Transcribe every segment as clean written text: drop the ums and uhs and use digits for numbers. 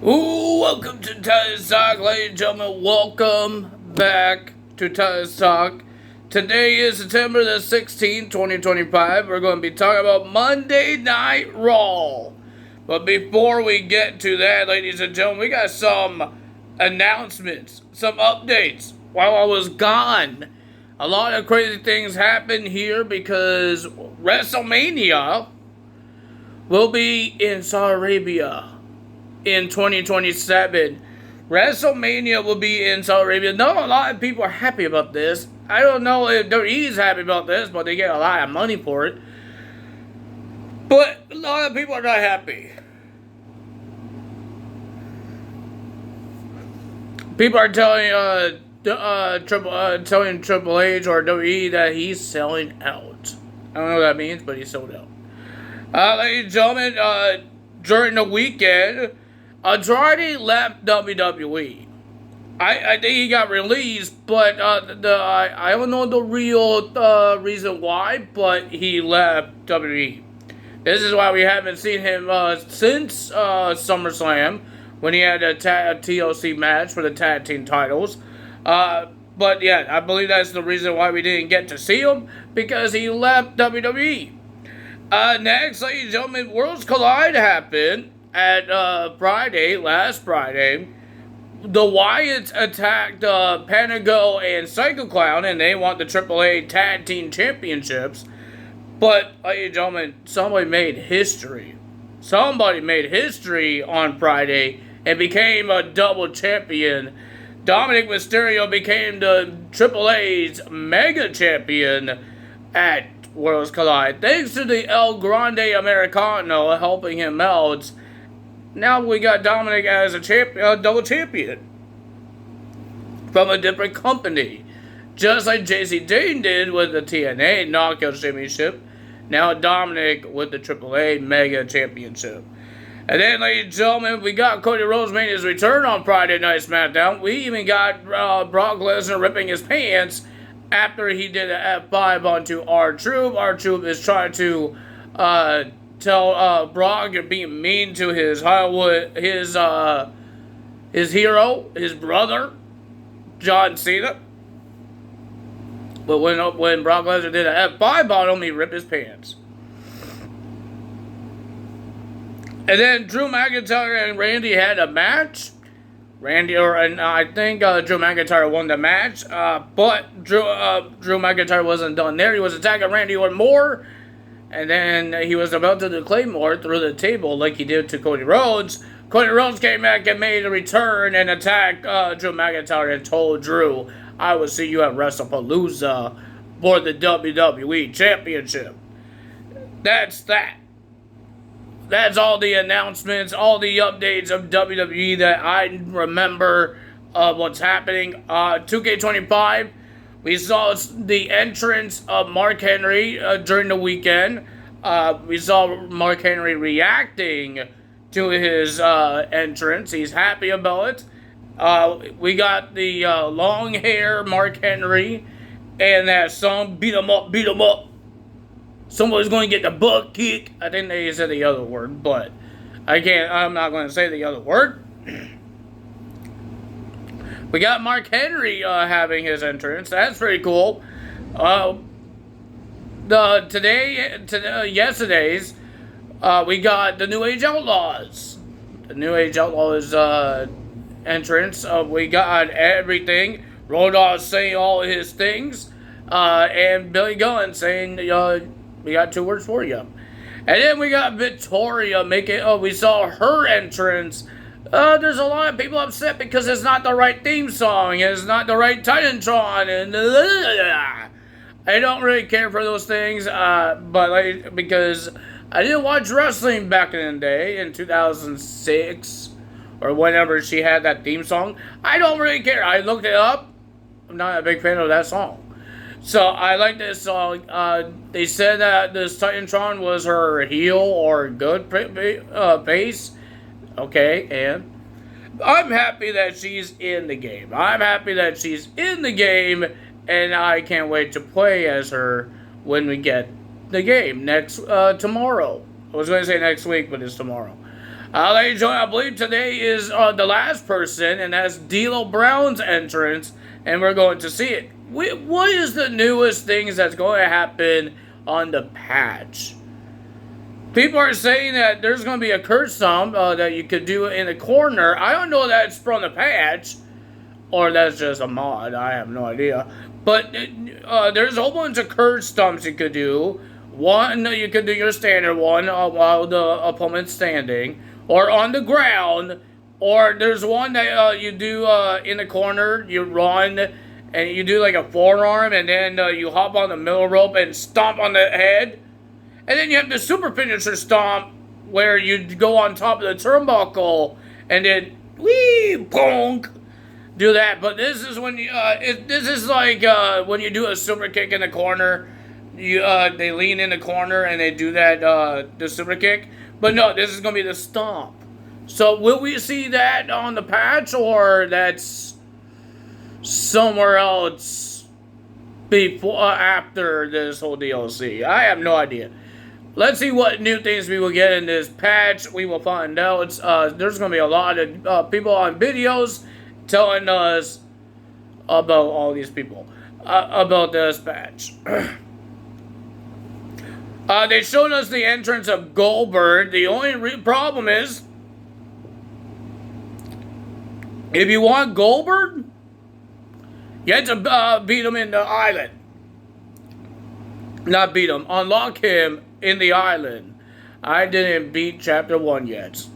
Ooh, welcome to Titus Talk, ladies and gentlemen. Welcome back to Titus Talk. Today is September the 16th, 2025. We're going to be talking about Monday Night Raw. But before we get to that, ladies and gentlemen, we got some announcements, some updates while I was gone. A lot of crazy things happened here because WrestleMania will be in Saudi Arabia in 2027. WrestleMania will be in Saudi Arabia. Not a lot of people are happy about this. I don't know if WWE's happy about this, but they get a lot of money for it. But a lot of people are not happy. People are telling Triple H or WWE that he's selling out. I don't know what that means, but he's sold out. Ladies and gentlemen, during the weekend, Andrade left WWE. I think he got released, but I don't know the real reason why, but he left WWE. This is why we haven't seen him since SummerSlam, when he had a TLC match for the tag team titles. But yeah, I believe that's the reason why we didn't get to see him, because he left WWE. Next, ladies and gentlemen, Worlds Collide happened at last Friday. The Wyatts attacked Panago and Psycho Clown, and they want the AAA Tag Team Championships. But, ladies and gentlemen, somebody made history. Somebody made history on Friday and became a double champion. Dominic Mysterio became the AAA's Mega Champion at Worlds Collide, thanks to the El Grande Americano helping him out. Now we got Dominic as a double champion from a different company, just like JC Dane did with the TNA Knockout Championship. Now Dominic with the AAA Mega Championship. And then, ladies and gentlemen, we got Cody Rhodes making his return on Friday Night SmackDown. We even got Brock Lesnar ripping his pants after he did an F5 onto R-Truth. R-Truth is trying to tell Brock you're being mean to his Hollywood, his hero, his brother, John Cena. But when Brock Lesnar did an F5 on him, he ripped his pants. And then Drew McIntyre and Randy had a match. I think Drew McIntyre won the match, but Drew McIntyre wasn't done there. He was attacking Randy Orton more, and then he was about to do Claymore through the table like he did to Cody Rhodes. Cody Rhodes came back and made a return and attacked Drew McIntyre and told Drew, "I will see you at WrestlePalooza for the WWE Championship." That's that. That's all the announcements, all the updates of WWE that I remember of what's happening. 2K25, we saw the entrance of Mark Henry during the weekend. We saw Mark Henry reacting to his entrance. He's happy about it. We got the long hair Mark Henry and that song, Beat 'em Up, Beat 'em Up. Somebody's going to get the butt kick. I think they said the other word, but I'm not going to say the other word. We got Mark Henry having his entrance. That's pretty cool. Yesterday's, we got the New Age Outlaws. The New Age Outlaws entrance. We got everything. Road Dogg saying all his things. And Billy Gunn saying, we got 2 words for you. And then we got Victoria we saw her entrance. There's a lot of people upset because it's not the right theme song. It's not the right Titantron. And I don't really care for those things. Because I didn't watch wrestling back in the day in 2006 or whenever she had that theme song. I don't really care. I looked it up. I'm not a big fan of that song. So I like this song. They said that this Titantron was her heel or good face. Okay, and I'm happy that she's in the game. And I can't wait to play as her when we get the game tomorrow. I was going to say next week, but it's tomorrow. Ladies and gentlemen, I believe today is the last person, and that's D'Lo Brown's entrance, and we're going to see it. What is the newest things that's going to happen on the patch? People are saying that there's going to be a curse stomp that you could do in the corner. I don't know if that's from the patch, or that's just a mod. I have no idea. But there's a whole bunch of curse stomps you could do. One, you could do your standard one while the opponent's standing, or on the ground, or there's one that you do in the corner. You run, and you do like a forearm, and then you hop on the middle rope and stomp on the head. And then you have the super finisher stomp, where you go on top of the turnbuckle, and then, wee, bonk, do that. But this is when you, this is like when you do a super kick in the corner. They lean in the corner and they do that, the super kick. But no, this is going to be the stomp. So will we see that on the patch, or that's somewhere else before, after this whole DLC? I have no idea. Let's see what new things we will get in this patch. We will find out. There's going to be a lot of people on videos telling us about all these people, about this patch. They showed us the entrance of Goldberg. The only problem is, if you want Goldberg, you have to beat him in the island. Not beat him, unlock him in the island. I didn't beat Chapter 1 yet.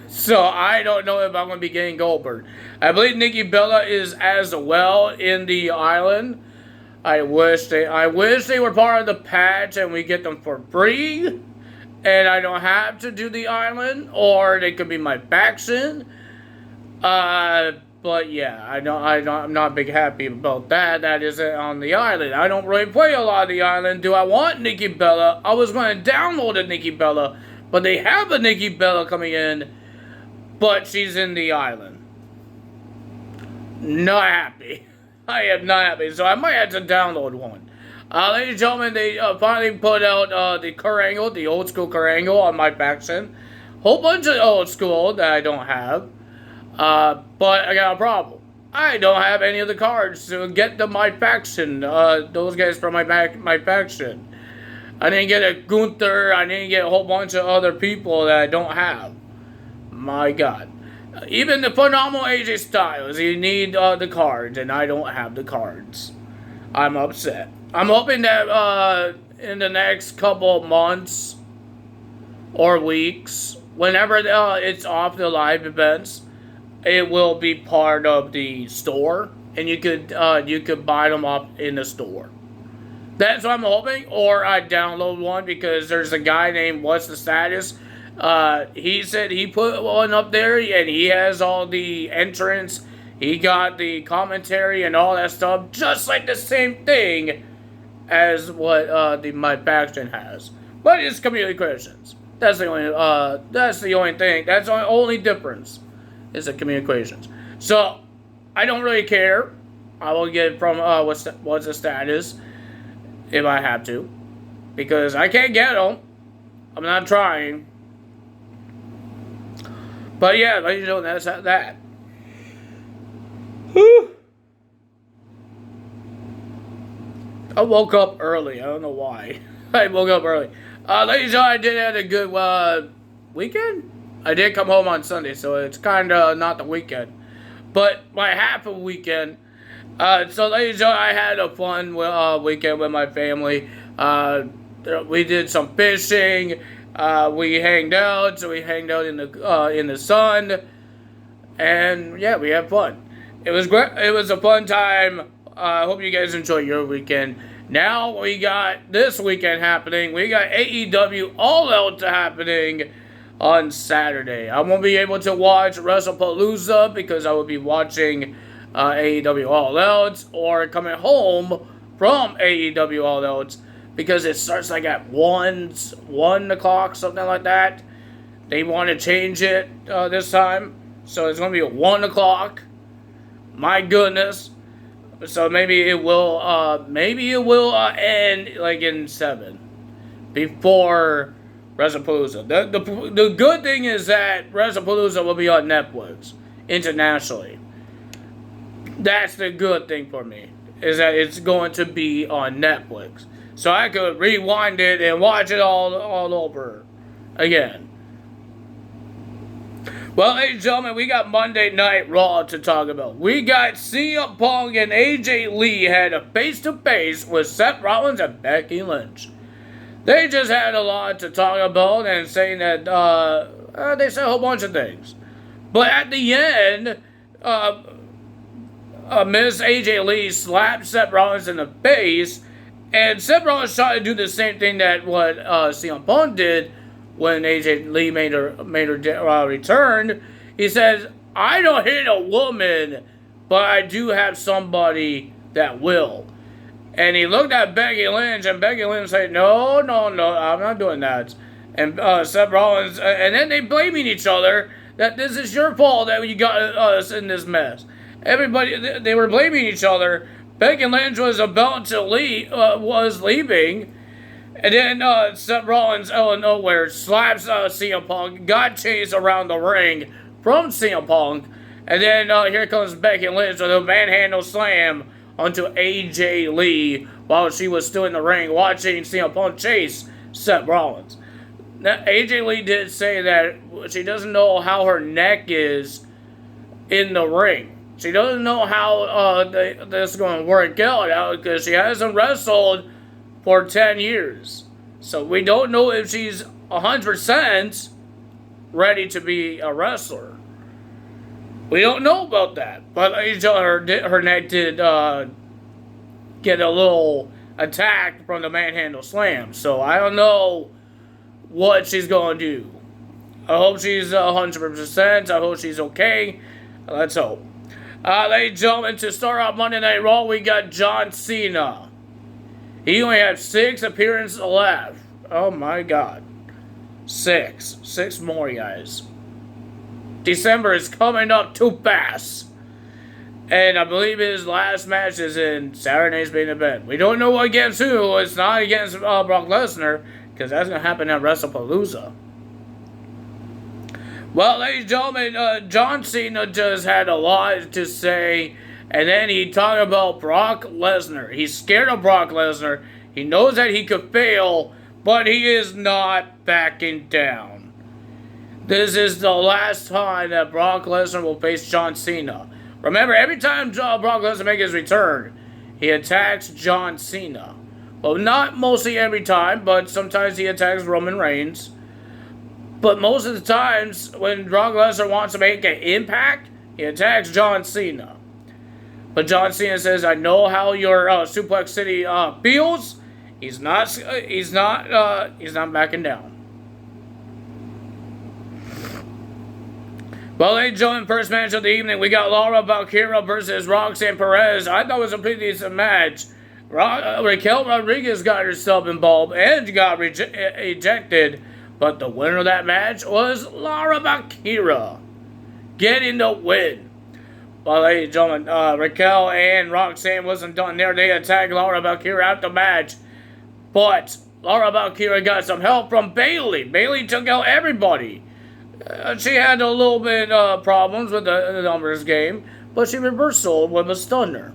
So I don't know if I'm going to be getting Goldberg. I believe Nikki Bella is as well in the island. I wish they were part of the patch and we get them for free, and I don't have to do the island, or they could be my faction. But yeah, I'm not big happy about that. That isn't on the island. I don't really play a lot of the island. Do I want Nikki Bella? I was going to download a Nikki Bella, but they have a Nikki Bella coming in, but she's in the island. Not happy. I am not happy, so I might have to download one. Ladies and gentlemen, they finally put out the Kurt Angle, the old school Kurt Angle on my faction. Whole bunch of old school that I don't have. But I got a problem. I don't have any of the cards to get to my faction. Those guys from my faction. I didn't get a Gunther. I didn't get a whole bunch of other people that I don't have. My God. Even the phenomenal AJ Styles, you need the cards, and I don't have the cards. I'm upset. I'm hoping that in the next couple of months or weeks, whenever it's off the live events, it will be part of the store, and you could buy them up in the store. That's what I'm hoping. Or I download one, because there's a guy named What's the Status. He said he put one up there, and he has all the entrance. He got the commentary and all that stuff, just like the same thing as what my faction has. But it's community questions. That's the only thing. That's the only difference. Is the communications. So I don't really care. I will get it from what's the status if I have to, because I can't get them. I'm not trying. But yeah, ladies and gentlemen, that's that. Whew. I woke up early. I don't know why. I woke up early. Ladies and gentlemen, I did have a good weekend. I did come home on Sunday, so it's kind of not the weekend. But my half of weekend. So, ladies and gentlemen, I had a fun weekend with my family. We did some fishing. We hanged out. So we hanged out in the sun. And, yeah, we had fun. It was great. It was a fun time. I hope you guys enjoy your weekend. Now we got this weekend happening. We got AEW All Out happening on Saturday. I won't be able to watch WrestlePalooza because I will be watching AEW All Out, or coming home from AEW All Out, because it starts like at 1 o'clock, something like that. They want to change it this time, so it's going to be at 1 o'clock. My goodness. So maybe it will end like in 7, before WrestlePalooza. The good thing is that WrestlePalooza will be on Netflix internationally. That's the good thing for me, is that it's going to be on Netflix. So I could rewind it and watch it all over again. Well, ladies and gentlemen, we got Monday Night Raw to talk about. We got CM Punk and AJ Lee had a face-to-face with Seth Rollins and Becky Lynch. They just had a lot to talk about and saying that they said a whole bunch of things. But at the end, Miss AJ Lee slapped Seth Rollins in the face, and Seth Rollins tried to do the same thing that what CM Punk did when AJ Lee made her return. He says, "I don't hit a woman, but I do have somebody that will." And he looked at Becky Lynch, and Becky Lynch said, no, I'm not doing that. And Seth Rollins, and then they blaming each other that this is your fault that you got us in this mess. Everybody, they were blaming each other. Becky Lynch was about to leave, was leaving, and then Seth Rollins, out of nowhere, slaps CM Punk, got chased around the ring from CM Punk, and then here comes Becky Lynch with a manhandle slam onto AJ Lee while she was still in the ring watching CM Punk chase Seth Rollins. Now, AJ Lee did say that she doesn't know how her neck is in the ring. She doesn't know how this is going to work out because she hasn't wrestled for 10 years. So we don't know if she's 100% ready to be a wrestler. We don't know about that, but her neck did get a little attacked from the manhandle slam. So I don't know what she's going to do. I hope she's 100%. I hope she's okay. Let's hope. Ladies and gentlemen, to start off Monday Night Raw, we got John Cena. He only has 6 appearances left. Oh my God. 6. 6 more, guys. December is coming up too fast. And I believe his last match is in Saturday's main event. We don't know against who. It's not against Brock Lesnar, because that's going to happen at WrestlePalooza. Well, ladies and gentlemen, John Cena just had a lot to say. And then he talked about Brock Lesnar. He's scared of Brock Lesnar. He knows that he could fail, but he is not backing down. This is the last time that Brock Lesnar will face John Cena. Remember, every time Brock Lesnar makes his return, he attacks John Cena. Well, not mostly every time, but sometimes he attacks Roman Reigns. But most of the times, when Brock Lesnar wants to make an impact, he attacks John Cena. But John Cena says, "I know how your Suplex City feels." He's not backing down. Well, ladies and gentlemen, first match of the evening, we got Laura Valkyria versus Roxanne Perez. I thought it was a pretty decent match. Raquel Rodriguez got herself involved and got ejected, but the winner of that match was Laura Valkyria, getting the win. Well, ladies and gentlemen, Raquel and Roxanne wasn't done there. They attacked Laura Valkyria after the match, but Laura Valkyria got some help from Bayley. Bayley took out everybody. She had a little bit problems with the numbers game, but she reversed with a stunner.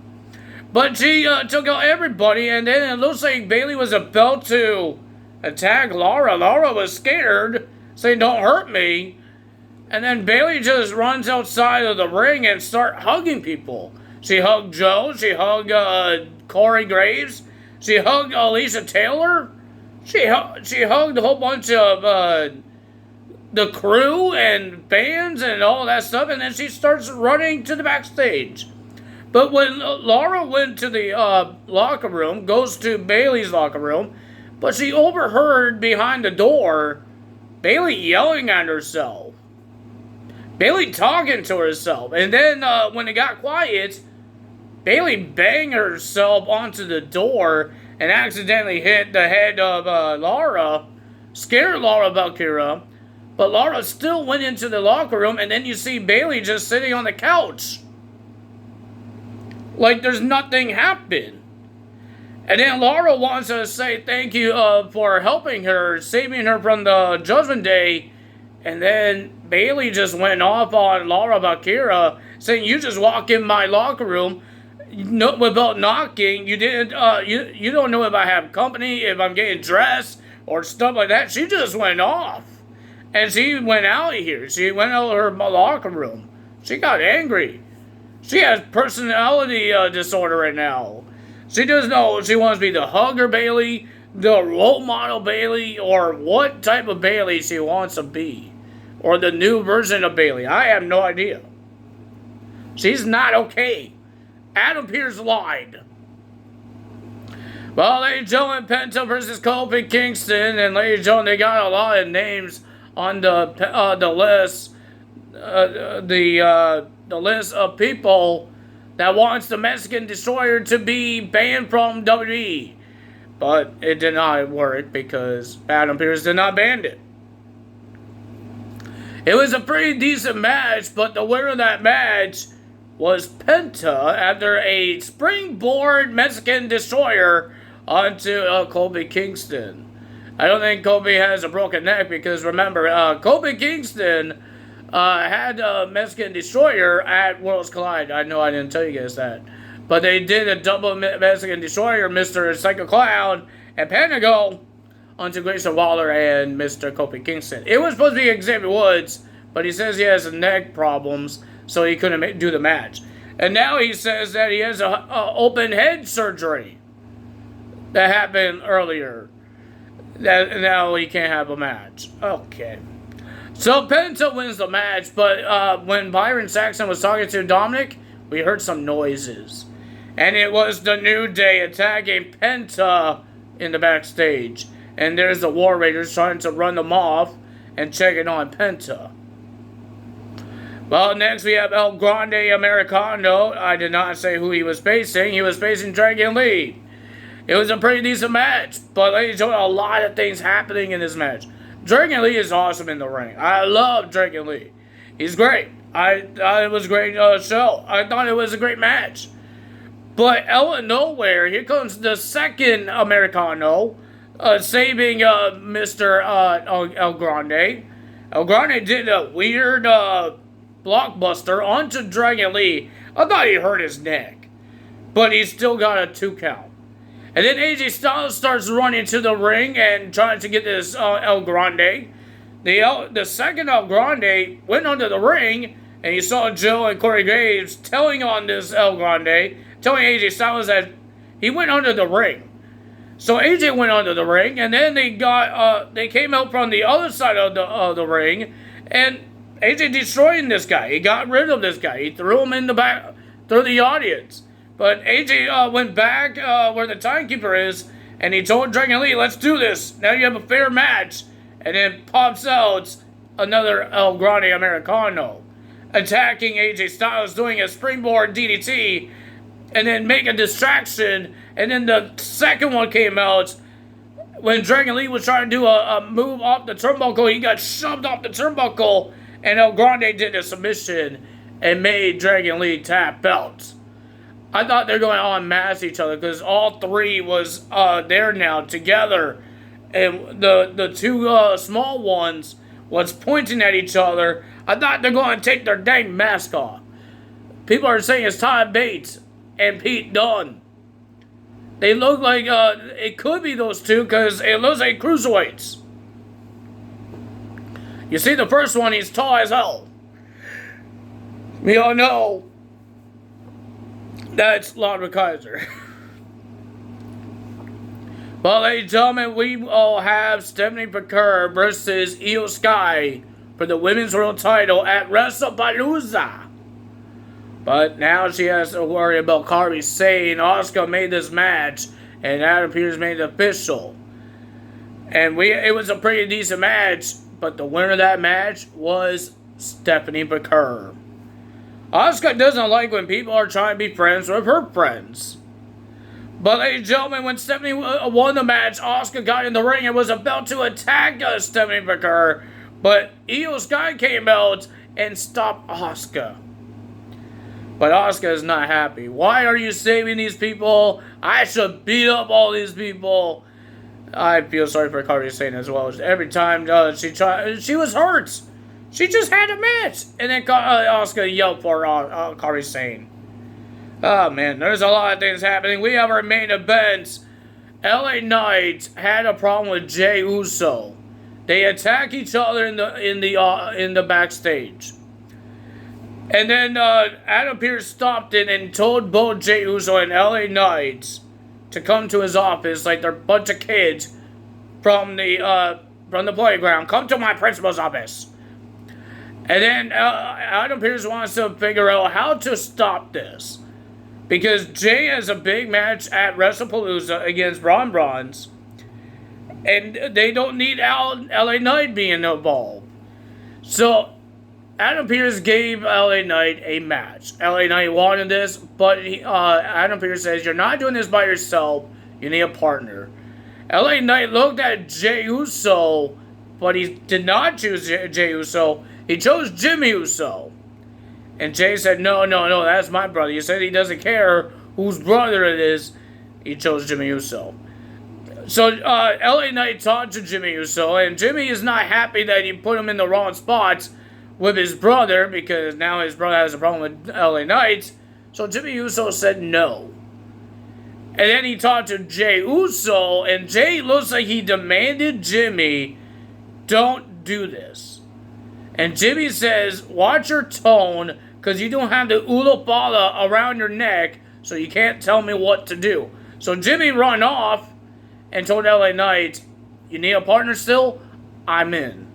But she took out everybody, and then it looks like Bayley was about to attack Laura. Laura was scared, saying, "Don't hurt me." And then Bayley just runs outside of the ring and start hugging people. She hugged Joe. She hugged Corey Graves. She hugged Alicia Taylor. She hugged a whole bunch of the crew and fans and all that stuff, and then she starts running to the backstage. But when Laura went to the locker room, goes to Bayley's locker room, but she overheard behind the door Bayley yelling at herself. Bayley talking to herself. And then when it got quiet, Bayley banged herself onto the door and accidentally hit the head of Laura, scared Laura Valkyria. But Laura still went into the locker room, and then you see Bayley just sitting on the couch. Like there's nothing happened. And then Laura wants to say thank you for helping her, saving her from the Judgment Day. And then Bailey just went off on Laura Bakira, saying, "You just walk in my locker room without knocking. You didn't. You don't know if I have company, if I'm getting dressed or stuff like that." She just went off, and she went out of here. She went out of her locker room. She got angry. She has personality disorder right now. She doesn't know if she wants to be the hugger Bailey, the role model Bailey, or what type of Bailey she wants to be. Or the new version of Bailey. I have no idea. She's not okay. Adam Pearce lied. Well, ladies and gentlemen, Penta versus Kofi Kingston. And ladies and gentlemen, they got a lot of names on the list. The list of people that wants the Mexican Destroyer to be banned from WWE. But it did not work because Adam Pearce did not ban it. It was a pretty decent match, but the winner of that match was Penta after a springboard Mexican Destroyer onto Kofi Kingston. I don't think Kofi has a broken neck because remember, Kofi Kingston had a Mexican Destroyer at Worlds Collide. I know I didn't tell you guys that. But they did a double Mexican Destroyer, Mr. Psycho Clown and Pentagon, onto Grayson Waller and Mr. Kofi Kingston. It was supposed to be Xavier Woods, but he says he has neck problems, so he couldn't do the match. And now he says that he has a open head surgery that happened earlier. That now he can't have a match. Okay. So Penta wins the match, but when Byron Saxton was talking to Dominic, we heard some noises. And it was the New Day attacking Penta in the backstage. And there's the War Raiders trying to run them off and checking on Penta. Well, next we have El Grande Americano. I did not say who he was facing. He was facing Dragon Lee. It was a pretty decent match, but ladies and gentlemen, a lot of things happening in this match. Dragon Lee is awesome in the ring. I love Dragon Lee. He's great. I thought it was a great show. I thought it was a great match. But out of nowhere, here comes the second Americano, saving Mr. El Grande. El Grande did a weird blockbuster onto Dragon Lee. I thought he hurt his neck, but he still got a 2 count. And then AJ Styles starts running to the ring and trying to get this El Grande. The second El Grande went under the ring, and you saw Joe and Corey Graves telling on this El Grande, telling AJ Styles that he went under the ring. So AJ went under the ring, and then they came out from the other side of the ring, and AJ destroying this guy. He got rid of this guy. He threw him in the back through the audience. But AJ went back where the timekeeper is, and he told Dragon Lee, "Let's do this. Now you have a fair match." And then pops out another El Grande Americano, attacking AJ Styles, doing a springboard DDT, and then make a distraction. And then the second one came out when Dragon Lee was trying to do a move off the turnbuckle. He got shoved off the turnbuckle, and El Grande did a submission and made Dragon Lee tap out. I thought they were going to unmask each other because all three was there now together. And the two small ones was pointing at each other. I thought they're going to take their dang mask off. People are saying it's Ty Bates and Pete Dunne. They look like it could be those two because it looks like cruiserweights. You see the first one, he's tall as hell. We all know that's Ludwig Kaiser. Well, ladies and gentlemen, we all have Stephanie McCurry versus Io Sky for the Women's World Title at WrestlePalooza. But now she has to worry about Carby saying Asuka made this match and Adam Pearce made it official. And it was a pretty decent match, but the winner of that match was Stephanie McCurry. Asuka doesn't like when people are trying to be friends with her friends. But ladies and gentlemen, when Stephanie won the match, Asuka got in the ring and was about to attack Stephanie 'Cur, but Io Sky came out and stopped Asuka. But Asuka is not happy. Why are you saving these people? I should beat up all these people. I feel sorry for Kairi Sane as well. Every time she was hurt. She just had a match. And then Asuka yelled for Kairi Sane. Oh man, there's a lot of things happening. We have our main event. LA Knight had a problem with Jey Uso. They attack each other in the backstage. And then Adam Pearce stopped in and told both Jey Uso and LA Knight to come to his office like they're a bunch of kids from the playground. Come to my principal's office. And then Adam Pearce wants to figure out how to stop this. Because Jey has a big match at WrestlePalooza against Braun Bronze. And they don't need LA Knight being involved. So Adam Pearce gave LA Knight a match. LA Knight wanted this, but Adam Pearce says, you're not doing this by yourself. You need a partner. LA Knight looked at Jey Uso, but he did not choose Jey Uso. He chose Jimmy Uso. And Jey said, no, that's my brother. He said he doesn't care whose brother it is. He chose Jimmy Uso. So LA Knight talked to Jimmy Uso, and Jimmy is not happy that he put him in the wrong spots with his brother, because now his brother has a problem with LA Knight. So Jimmy Uso said no. And then he talked to Jey Uso, and Jey looks like he demanded Jimmy, don't do this. And Jimmy says, watch your tone, because you don't have the ulapala around your neck, so you can't tell me what to do. So Jimmy run off and told LA Knight, you need a partner still? I'm in.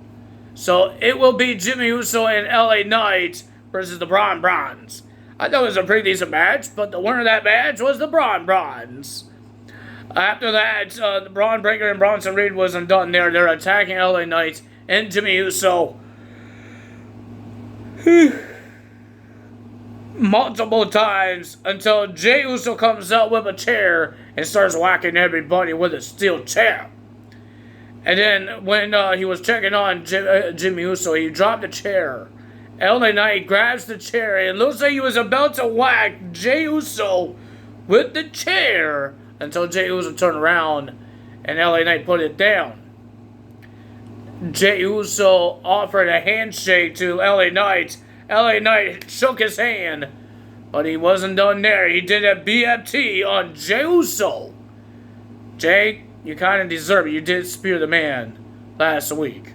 So it will be Jimmy Uso and LA Knight versus the Braun Bronze. I thought it was a pretty decent match, but the winner of that match was the Braun Bronze. After that, the Braun Breaker and Bronson Reed wasn't done there. They're attacking LA Knight and Jimmy Uso multiple times until Jey Uso comes out with a chair and starts whacking everybody with a steel chair. And then when he was checking on Jimmy Uso, he dropped the chair. LA Knight grabs the chair and it looks like he was about to whack Jey Uso with the chair until Jey Uso turned around and LA Knight put it down. Jey Uso offered a handshake to LA Knight. LA Knight shook his hand, but he wasn't done there. He did a BFT on Jey Uso. Jey, you kind of deserve it. You did spear the man last week.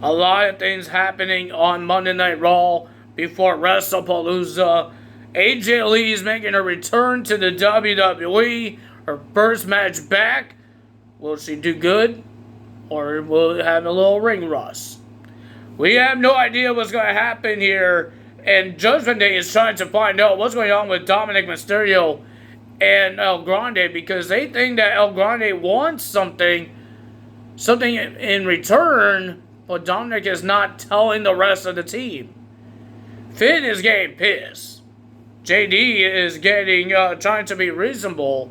A lot of things happening on Monday Night Raw before WrestlePalooza. AJ Lee is making a return to the WWE. Her first match back. Will she do good? Or will it have a little ring rust? We have no idea what's going to happen here. And Judgment Day is trying to find out what's going on with Dominic Mysterio and El Grande, because they think that El Grande wants something in return, but Dominic is not telling the rest of the team. Finn is getting pissed. JD is trying to be reasonable,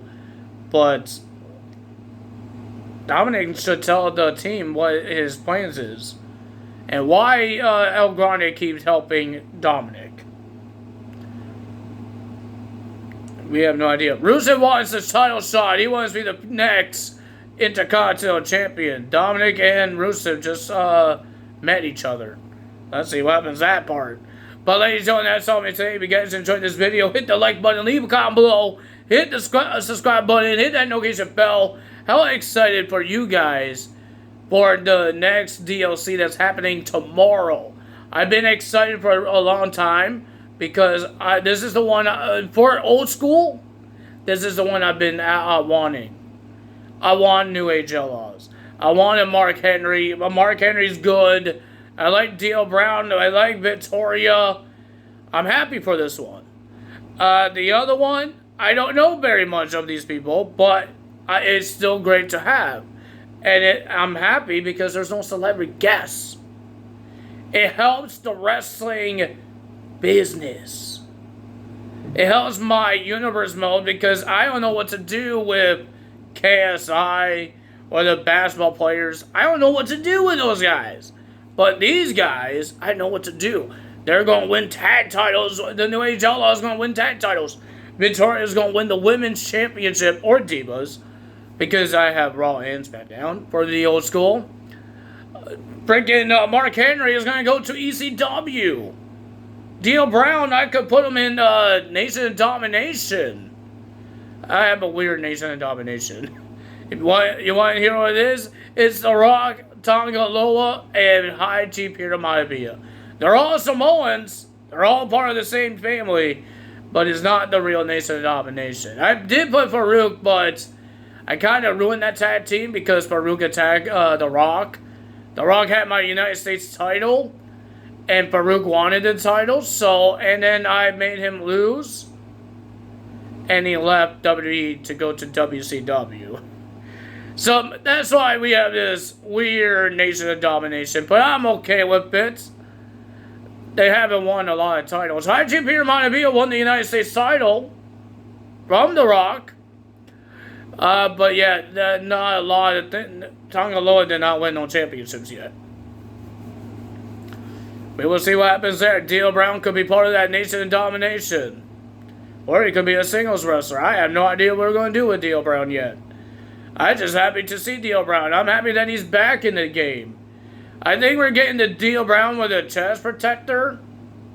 but Dominic should tell the team what his plans is and why El Grande keeps helping Dominic. We have no idea. Rusev wants the title shot. He wants to be the next Intercontinental Champion. Dominic and Rusev just met each other. Let's see what happens that part. But ladies and gentlemen, that's all for me today. If you guys enjoyed this video, hit the like button, leave a comment below, hit the subscribe button, hit that notification bell. How excited for you guys for the next DLC that's happening tomorrow. I've been excited for a long time because this is the one, for old school, this is the one I've been wanting. I want New Age Outlaws. I wanted Mark Henry. Mark Henry's good. I like D.L. Brown. I like Victoria. I'm happy for this one. The other one, I don't know very much of these people, but it's still great to have. And I'm happy because there's no celebrity guests. It helps the wrestling business. It helps my universe mode because I don't know what to do with KSI or the basketball players. I don't know what to do with those guys. But these guys, I know what to do. They're going to win tag titles. The New Age Outlaws going to win tag titles. Victoria is going to win the Women's Championship or Divas. Because I have Raw and SmackDown for the old school. Freaking Mark Henry is going to go to ECW. D'Lo Brown, I could put him in Nation of Domination. I have a weird Nation of Domination. You want to hear what it is? It's The Rock, Tonga Loa, and High G Peter Maivia. They're all Samoans. They're all part of the same family. But it's not the real Nation of Domination. I did put Farouk, but I kind of ruined that tag team because Farouk attacked The Rock. The Rock had my United States title. And Farouk wanted the title. And then I made him lose. And he left WWE to go to WCW. So that's why we have this weird Nation of Domination. But I'm okay with it. They haven't won a lot of titles. High G Peter Maivia won the United States title from The Rock. But yeah, not a lot of Tonga Loa did not win no championships yet. We will see what happens there. D'Lo Brown could be part of that Nation of Domination. Or he could be a singles wrestler. I have no idea what we're going to do with D'Lo Brown yet. I'm just happy to see D'Lo Brown. I'm happy that he's back in the game. I think we're getting the D'Lo Brown with a chest protector.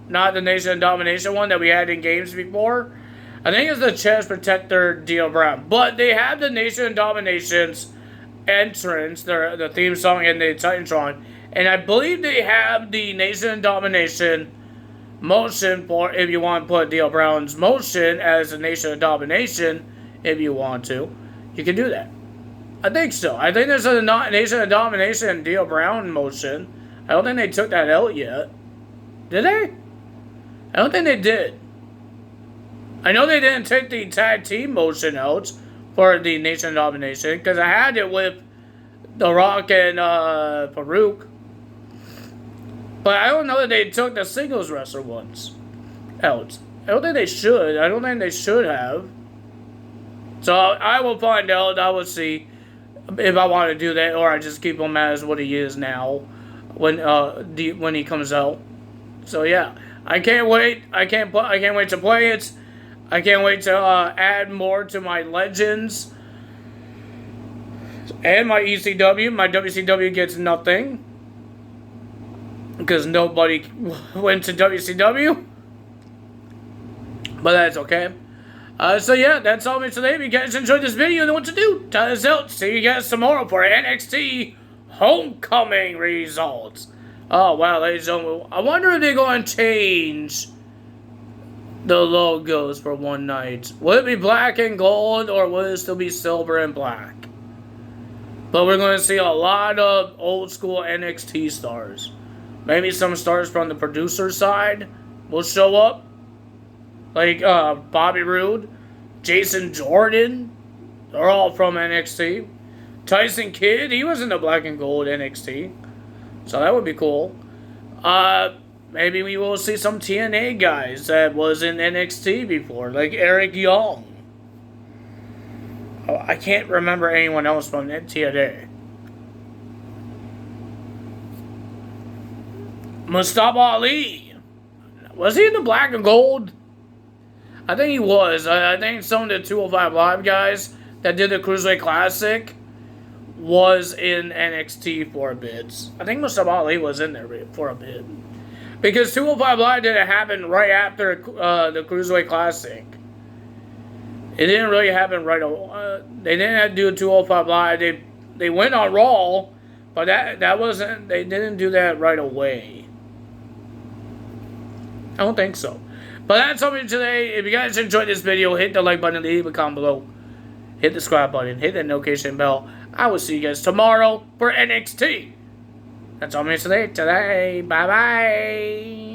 Not the Nation of Domination one that we had in games before. I think it's the chest protector D'Lo Brown. But they have the Nation of Domination's entrance, the theme song and the Titantron. And I believe they have the Nation of Domination motion for if you want to put D'Lo Brown's motion as the Nation of Domination, if you want to. You can do that. I think so. I think there's a Nation of Domination and D'Lo Brown motion. I don't think they took that out yet. Did they? I don't think they did. I know they didn't take the tag team motion out for the Nation of Domination because I had it with The Rock and Farouk. But I don't know that they took the singles wrestler ones out. I don't think they should. I don't think they should have. So I will find out. I will see if I want to do that, or I just keep him as what he is now when he comes out. So yeah, I can't wait. I can't wait to play it. I can't wait to add more to my Legends and my ECW. My WCW gets nothing because nobody went to WCW. But that's okay. So yeah, that's all for today. If you guys enjoyed this video, you know what to do. Tell us out. See you guys tomorrow for NXT Homecoming results. Oh wow, ladies and gentlemen. I wonder if they're going to change the logos for one night. Will it be black and gold, or will it still be silver and black? But we're going to see a lot of old school NXT stars. Maybe some stars from the producer side will show up. Like Bobby Roode, Jason Jordan, they're all from NXT. Tyson Kidd, he was in the black and gold NXT. So that would be cool. Maybe we will see some TNA guys that was in NXT before, like Eric Young. Oh, I can't remember anyone else from TNA. Mustafa Ali. Was he in the black and gold? I think he was. I think some of the 205 Live guys that did the Cruiserweight Classic was in NXT for a bit. I think Mustafa Ali was in there for a bit. Because 205 Live didn't happen right after the Cruiserweight Classic. It didn't really happen right away. They didn't have to do a 205 Live. They went on Raw, but that wasn't. They didn't do that right away. I don't think so. But that's all for today. If you guys enjoyed this video, hit the like button, leave a comment below. Hit the subscribe button, hit the notification bell. I will see you guys tomorrow for NXT. That's all for today. Bye-bye.